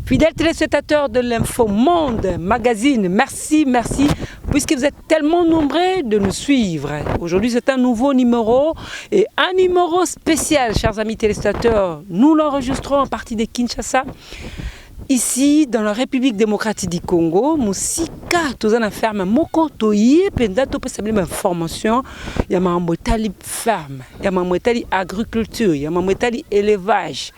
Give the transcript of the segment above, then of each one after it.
Fidèles téléspectateurs de l'Info Monde Magazine, merci, puisque vous êtes tellement nombreux de nous suivre. Aujourd'hui, c'est un nouveau numéro et un numéro spécial, chers amis téléspectateurs. Nous l'enregistrons en partie de Kinshasa. Ici, dans la République démocratique du Congo, Moussika, tous en ferme, Moko Toye, Pendato peut s'appeler information. Il y a ma motali ferme, il y a ma motali agriculture, il y a ma motali élevage.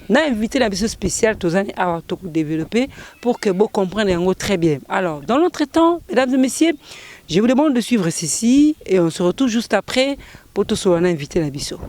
On a invité la mission spéciale tous en à développer pour que vous compreniez très bien. Alors, dans l'entretemps, mesdames et messieurs, je vous demande de suivre ceci et on se retrouve juste après pour tous on a invité la mission.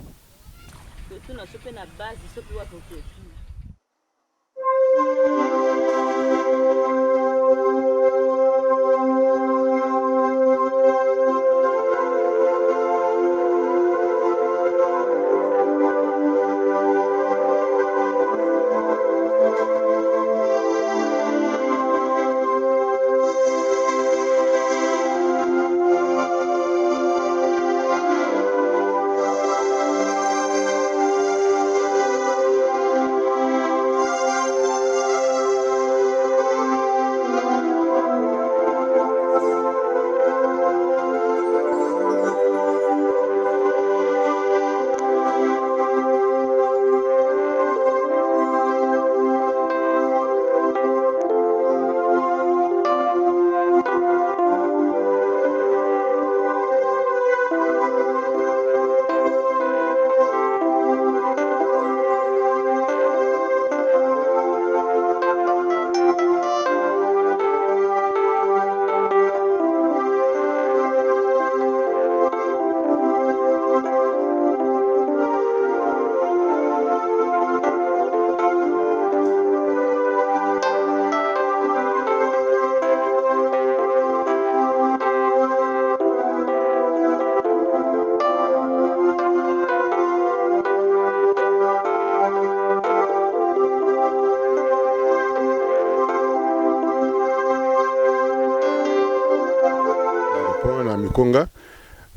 Conga,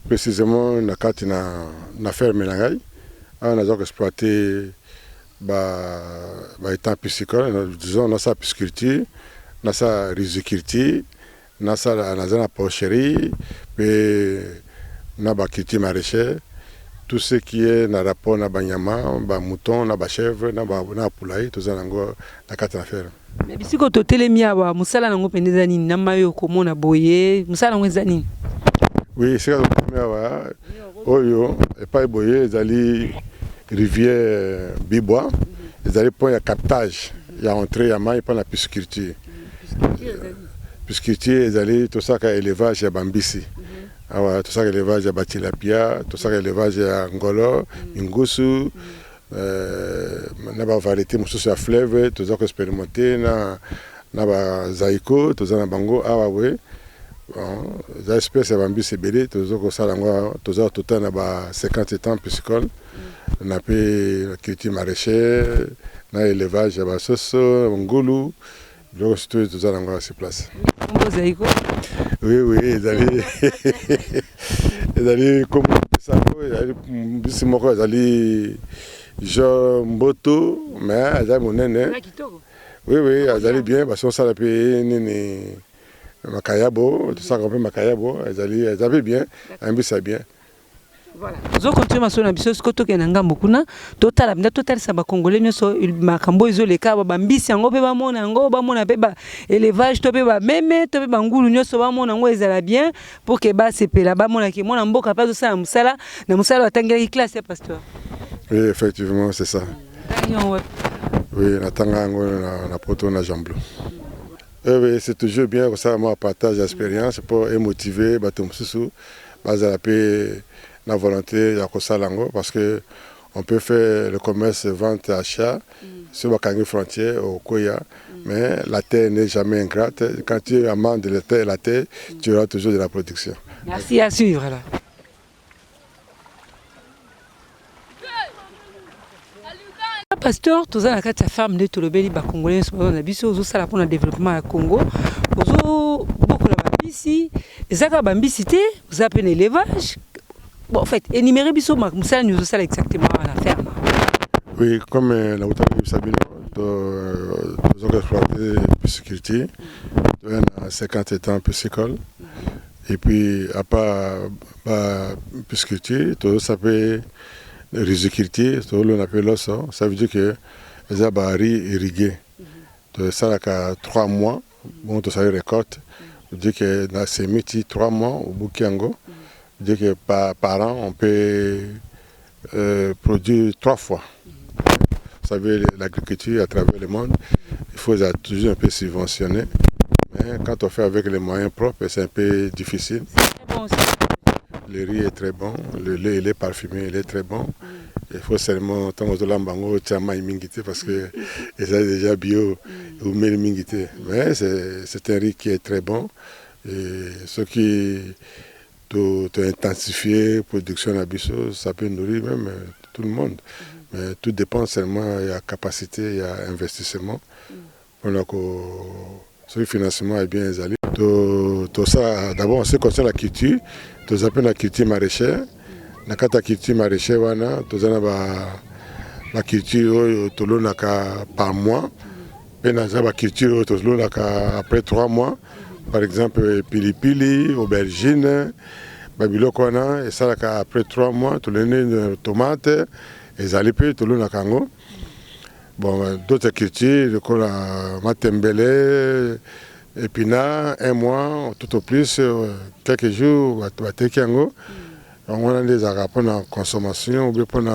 précisément na kati na ferme na ngai on a exploité étant piscicole, disons na sa pisciculture, na sa riziculture, na sa na porcherie, puis na ba culture maraîchère, tout ce qui est na rapport na banyama, ba mouton, na ba chèvre, na poulailler, tout ça nango na kati na ferme. Mais bisiko to telemia wa musala nango pendeza nini na mayo komona boye, musala nango ezani. Oui, c'est le premier. Oyo, et pas boyer, ils allaient rivière Bibois, ils allaient pour le captage, il y a entrée, il y a maille pour la pisciculture. Pisciculture, ils allaient tout ça qu'à élevage à Bambisi. Tout ça qu'à élevage à Batilapia, tout ça qu'à élevage à Ngolo, Ngusu, na ba variété mususu ya fleuve, tout ça qu'à expérimenter na ba zaiko, tout ça na bango awa. Les espèces de Bambis et Bélé, tous les total na 50 ans piscicole, on a fait la culture maraîchère, na élevage à Soso, Ngulu, donc tout ça dans ces places. Oui, ils allaient comme ça, ils allaient genre Mboto, mais ils allaient mon nez. Oui, ils allaient bien, parce qu'on s'est appelé Makayabo, tout ça qu'on fait Makayabo, ils allaient bien, un ça bien. Voilà. Zo continue ma sona biso skoto ke nanga mokuna total sa ba congolais nyoso makambo ezoleka ba bambisi yango pe ba mona yango ba mona pe ba élevage to pe ba meme to pe ba ngulu nyoso ba mona yango ezala bien pour que ba sepela ba mona ke mona mboka pa zo sa musala na musala watangela classe pasteur. Oui, effectivement, c'est ça. Oui, natanga yango na poto na jamblo. Oui, c'est toujours bien que ça moi partage l'expérience pour motiver batum susu basa la paix la volonté ya kosalango parce que on peut faire le commerce vente achat sur la frontière au Koya mais la terre n'est jamais ingrate quand tu amandes la terre tu auras toujours de la production. Merci à suivre là. Pasteur, tous les gens qui ferme de tout le pays, les Congolais, les biso, tous ça pour le développement du Congo, beaucoup de bambisi, les gens qui bambisi, vous appelez l'élevage. Bon, en fait, énumérer biso, ça nous ça exactement à la ferme. Oui, comme la route de Sabino, Nous exploité pisciculture, à 50 ans piscicole. Et puis, à part la pisciculture, tout ça peut riziculture, tout le monde appelle l'os. Ça veut dire que les arbres irrigués. Ça a 3 mois, bon, tout ça récolte. Ça veut dire que dans ces métiers, 3 mois au Bukiango, ça veut dire que par an, on peut produire 3 fois. Vous savez, l'agriculture à travers le monde, il faut toujours un peu subventionner. Mais quand on fait avec les moyens propres, c'est un peu difficile. Le riz est très bon, le lait il est parfumé, il est très bon. Il faut seulement tant que l'ambango tchama imingité parce que c'est déjà bio ou mingité. Mais c'est un riz qui est très bon. Et ce qui doit intensifier la production d'Abisso, ça peut nourrir même tout le monde. Mais tout dépend seulement de la capacité, il y a investissement. Donc, ce financement est bien installé. Tout ça, d'abord, on sait concerne la culture, tout ça la culture maraîchère. Dans la culture maraîchère, tout ça la culture par mois. Et dans la culture, après 3 mois. Par exemple, pilipili, aubergine, babilokwana, et ça après 3 mois, tout le tomates. Les alipés, tout le monde bon, d'autres cultures, comme la matembele, épinards, 1 mois, tout au plus, quelques jours, on a des arabes pour la consommation, ou bien pour le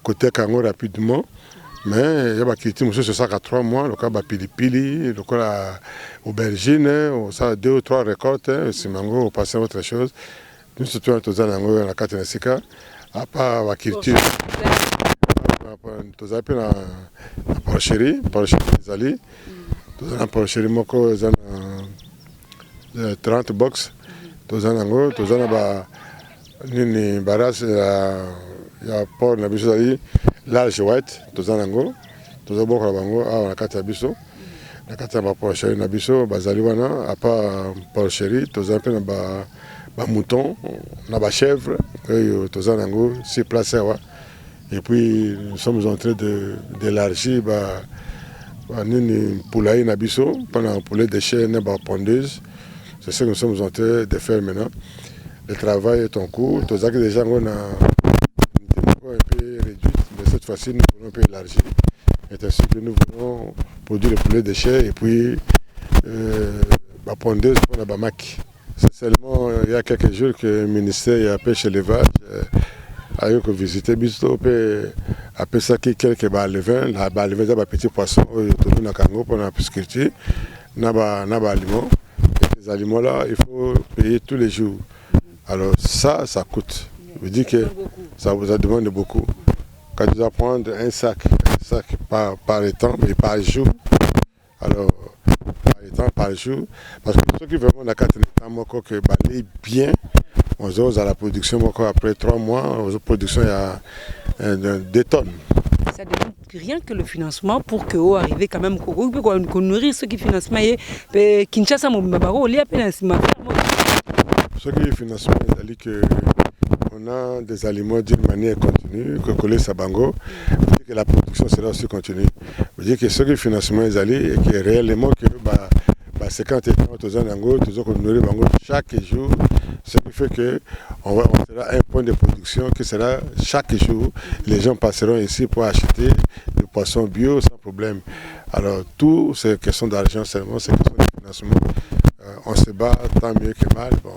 côté kango rapidement. Mais il y a des cultures, c'est ça à 3 mois, le cas de pilipili, le cas d'aubergine, ça 2 ou 3 récoltes, si mango, on passe à autre chose. Nous, surtout, on a la carte de à part la culture, nous avons la porcherie, des alliés. Nous avons la porcherie, nous avons 30 box. Nous avons une barrage, il y a port de la large white, nous avons la carte de Bisso. La carte de la porcherie, à part porcherie, nous avons mouton, la chèvre, c'est placé. Et puis nous sommes en train d'élargir une poulaille nabiso, pendant un poulet de chair, une pondeuse. C'est ce que nous sommes en train de faire maintenant. Le travail est en cours. Tout ça que déjà on a un peu réduit, mais cette fois-ci nous voulons un peu élargir. C'est ainsi que nous voulons produire le poulet de chair et puis la pondeuse pour la bamaki. C'est seulement il y a quelques jours que le ministère de la Pêche et l'Élevage a eu visité Bisto, après ça, quelques balevins, la balevin, c'est un petit poisson, tout le Congo pour la pisciculture, aliments. Les aliments là, il faut payer tous les jours. Alors ça coûte. Je veux dire que ça vous demande beaucoup. Quand tu dois prendre un sac par temps, mais par jour, alors par jour, parce que ceux qui vraiment la carte que balayer bien, on a la production après 3 mois, la production il y a 2 tonnes. Ça demande rien que le financement pour que vous arrivez quand même qu'on nourrir ceux qui financent Kinshasa ce qui est financement, c'est que on a des aliments d'une manière continue, que coller Sabango, que la production sera aussi continue. Vous dire que ce qui est financement, c'est que réellement que 50 ans, toujours nourrir Bango chaque jour, ce qui fait qu'on aura un point de production qui sera chaque jour. Les gens passeront ici pour acheter du poisson bio sans problème. Alors, tout c'est question d'argent seulement, c'est question de financement. On se bat tant mieux que mal. Bon,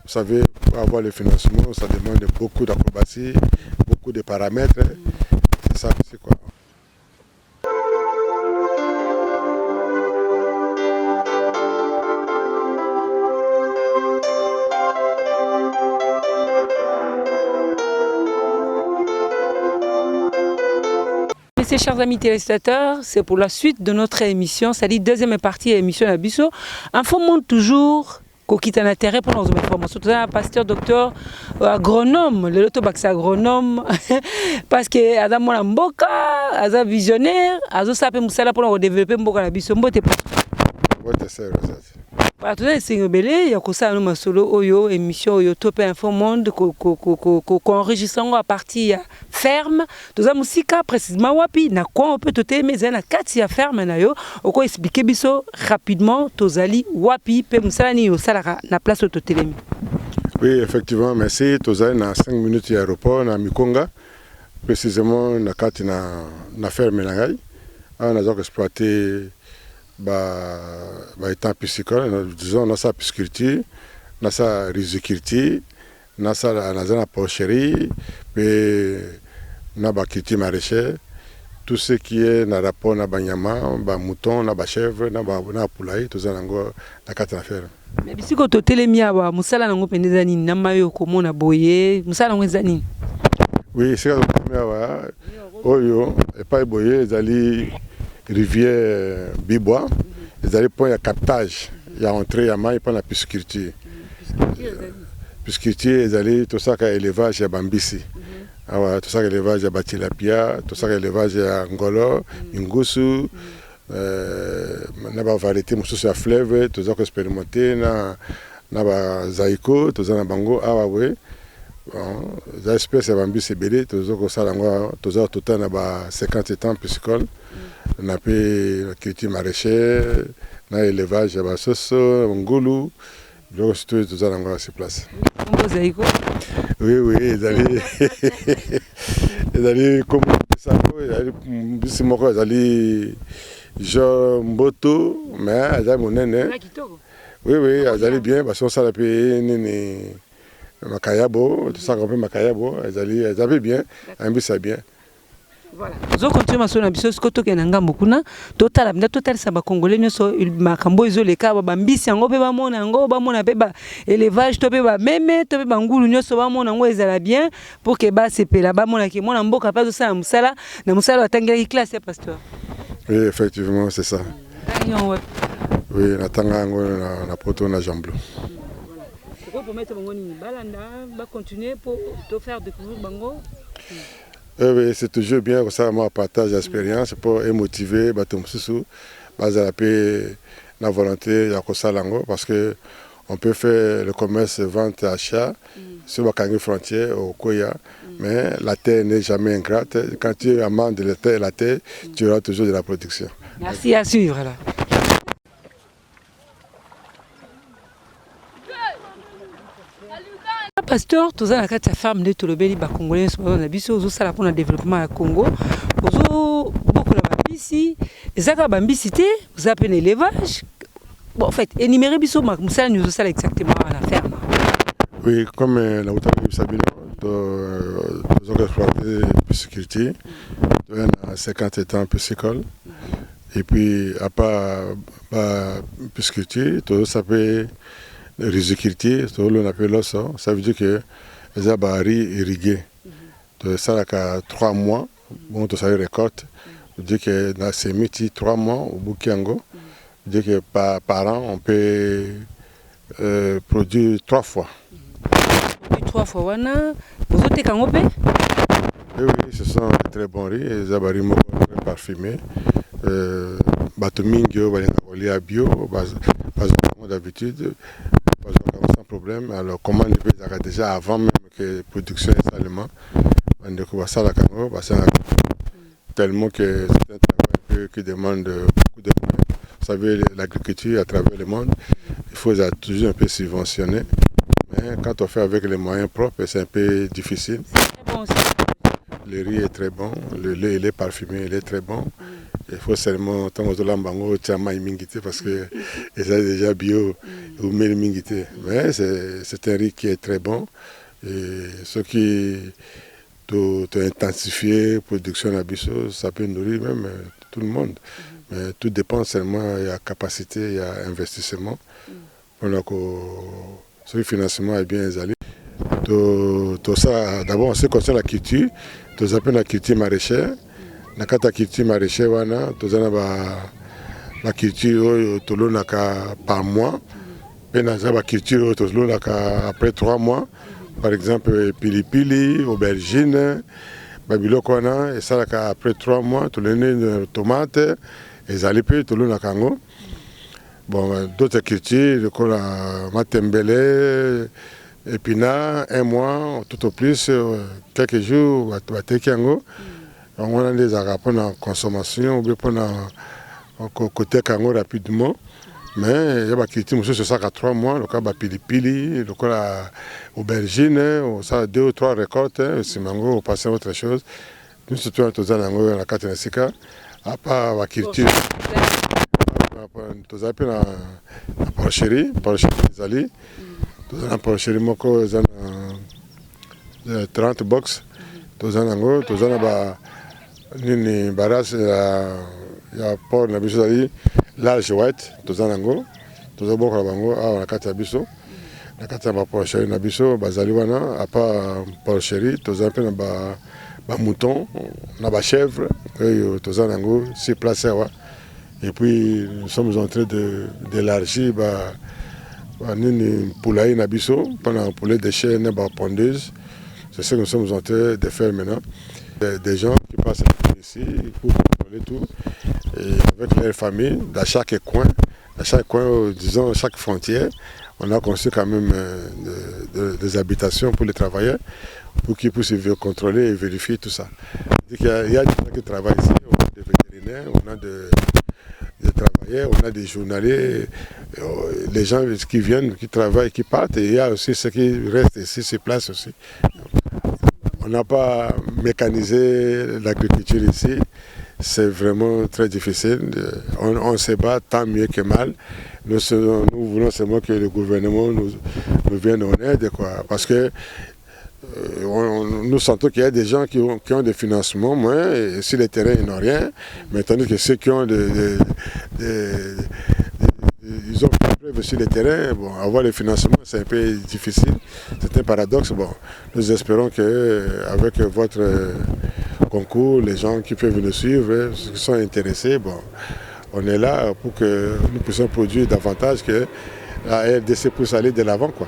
vous savez, pour avoir le financement, ça demande beaucoup d'acrobatie, beaucoup de paramètres. C'est ça, c'est quoi. Chers amis téléspectateurs, c'est pour la suite de notre émission, c'est-à-dire deuxième partie de l'émission Nabiso. Info montre toujours qu'il y a un intérêt pour nos informations. Tout un pasteur, docteur, agronome, le lotobax agronome, parce que Adam Mboka, Adam visionnaire, Adam Sapé Moussala pour développer Mboka Nabiso. Partenaire Singobele, il y a ça nous solo oyo émission oyo Top Info Monde qu'enregistrons à partir ferme. Tous la musique précisément wapi na quoi on peut te mais na kati ya ferme na yo. Oko expliquer biso rapidement tozali wapi pe musala ni yo sala na place au totelemi. Oui, effectivement, merci. Tozali na 5 minutes à l'aéroport na Mikonga. Précisément na kati na ferme na ngai. On a donc exploité étant piscicole, disons, on a sa pisciculture, on a sa riziculture, on a sa porcherie, puis on a sa culture maraîchère, tout ce qui est dans rapport à banyama, mouton, na chèvre, na poulailler, tout ça na carte d'affaires. Mais si vous avez télémi awa, musala nango pendezani na mayo komo na boye, musala nango ezani. Oui, c'est ça télémi awa. Oyo, et pas boye, ezali rivière Bibois, ils allaient pour un captage, il y a entrée, il y a maille pour la pisciculture. Pisciculture, ils allaient tout ça qu'à élevage à Bambisi. Tout ça qu'élevage à Batilapia, tout ça qu'élevage à Ngolo, Ngusu, na ba variété mususu ya fleuve, tout ça qu'expérimenté na zaiko, tout ça na bango awawe. Les espèces à Bambisi belé, tout ça que ça lango, tout ça tout na ba 50 ans piscicole. On a fait la culture maraîchère, l'élevage à Bassoso, Ngulu, donc tout ça dans ces places. Oui, ils allaient comme ça, ils allaient genre Mboto, mais ils allaient mon nene. Oui, ils allaient bien, parce qu'on s'est appelé Makayabo, tout ça qu'on appelle Makayabo, ils allaient bien, un peu ça bien. Voilà. Zo continue maso na biso sikoto ke nanga mokuna total abinda total sa ba congolais nyoso makambo ezoleka ba mbisi yango pe ba mona yango ba mona pe ba élevage to pe ba meme to pe ba ngulu nyoso ba mona yango ezala bien pour que ba sepela ba mona ke mona mboka pa zo sa musala na musala atangela classe ya pasteur. Oui, effectivement, c'est ça. Oui, natanga yango na poto na Jamblo. Pourquoi pour mettre bango ni balanda ba continuer pour te faire découvrir bango. Oui, c'est toujours bien que ça, moi, partage l'expérience pour motiver Batum Soussou, la volonté de Salango, parce qu'on peut faire le commerce, vente, achat sur la frontière au Koya, mais la terre n'est jamais ingrate. Quand tu amandes de la terre, tu auras toujours de la production. Merci à suivre là. Pasteur, tous la carte femme de Tolobeli Congolais, on a biso zo sala pour le développement à Congo. Ozo beaucoup la bambisi, ezaka bambisité, vous appelez l'élevage. Bon en fait, énumérer biso musala nous sala exactement à la ferme. Oui, comme la hauteur de Sabino, nous avons exploité pisciculture, on a 50 ans piscicole. Et puis à part pisciculture, tout ça peut riziculture, on appelle ça, ça veut dire que les abari irrigués. Ça a 3 mois, bon, tout ça récolte. On dit que dans ces métiers 3 mois au Bukiango, on dit que par an on peut produire 3 fois. 3 fois, wana, vous êtes kangopé? Oui, ce sont de très bons riz, les abari très parfumés. Batomingo, balinga bio, d'habitude. Sans problème. Alors, comment on peut déjà avant même que la production installée, on ça la Congo, tellement que c'est un travail qui demande beaucoup de moyens. Vous savez, l'agriculture à travers le monde, il faut toujours un peu subventionner. Mais quand on fait avec les moyens propres, c'est un peu difficile. Le riz est très bon, le lait il est parfumé, il est très bon. Il faut seulement tant que l'ambango tchama imingité parce que c'est déjà bio ou mille mingité. Mais c'est un riz qui est très bon et ce qui doit intensifier la production d'abissaux, ça peut nourrir même tout le monde. Mais tout dépend seulement de la capacité, il y a investissement. Donc ce financement est bien installé. Tout ça, d'abord, en ce qui concerne la culture, tout ça s'appelle la culture maraîchère. Dans la culture maraîchère, tout ça, la culture, tout le par mois. Et dans la culture, tout le après 3 mois. Par exemple, pilipili, aubergine, babilokwana, et ça, après 3 mois, tout le tomates, et zalipé, tout le Congo. Bon, d'autres cultures, comme la matembele, épinards, un mois, tout au plus, quelques jours, à Tekiango. On a des arabes pour la consommation, ou bien pour la côté Kango rapidement. Mais il y a des cultures, c'est ça à 3 mois, le cas de pilipili, le cas de aubergine, ça 2 ou 3 récoltes, si mango, on passe à autre chose. Nous, surtout en Tozanango, la carte Nesika, à part la culture. Nous avons la porcherie des alliés. Nous avons la porcherie Moko, nous avons 30 box. Nous avons une barrage, il y a port de la large white, nous avons beaucoup de bango, la carte Abisso. La carte de la porcherie Nabisso, Bazaliwana, à part porcherie, nous avons des moutons, des chèvres, nous avons 6 places. Et puis nous sommes en train d'élargir une poulaille Nabisso, pendant un poulet de chair, une pondeuse. C'est ce que nous sommes en train de faire maintenant. Des gens qui passent ici pour contrôler tout, et avec leurs familles, dans chaque coin, disons chaque frontière, on a construit quand même des habitations pour les travailleurs, pour qu'ils puissent contrôler et vérifier tout ça. Il y a des gens qui travaillent ici, on a des vétérinaires, on a des travailleurs, on a des journaliers, les gens qui viennent, qui travaillent, qui partent, et il y a aussi ceux qui restent ici sur place aussi. On n'a pas mécanisé l'agriculture ici, c'est vraiment très difficile. On se bat tant mieux que mal. Nous voulons seulement que le gouvernement nous vienne en aide, quoi, parce que nous sentons qu'il y a des gens qui ont des financements, moins, et sur les terrains ils n'ont rien, mais tandis que ceux qui ont ils ont fait preuve sur les terrains, bon, avoir les financements c'est un peu difficile, c'est un paradoxe. Bon, nous espérons qu'avec votre concours, les gens qui peuvent nous suivre, ceux qui sont intéressés, bon, on est là pour que nous puissions produire davantage, que la RDC puisse aller de l'avant, quoi.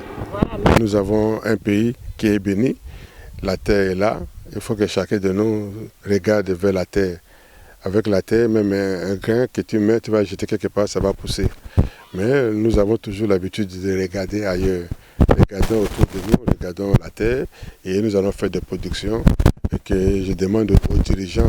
Nous avons un pays qui est béni, la terre est là, il faut que chacun de nous regarde vers la terre. Avec la terre, même un grain que tu mets, tu vas jeter quelque part, ça va pousser. Mais nous avons toujours l'habitude de regarder ailleurs. Regardons autour de nous, regardons la terre, et nous allons faire des productions. Et que je demande aux dirigeants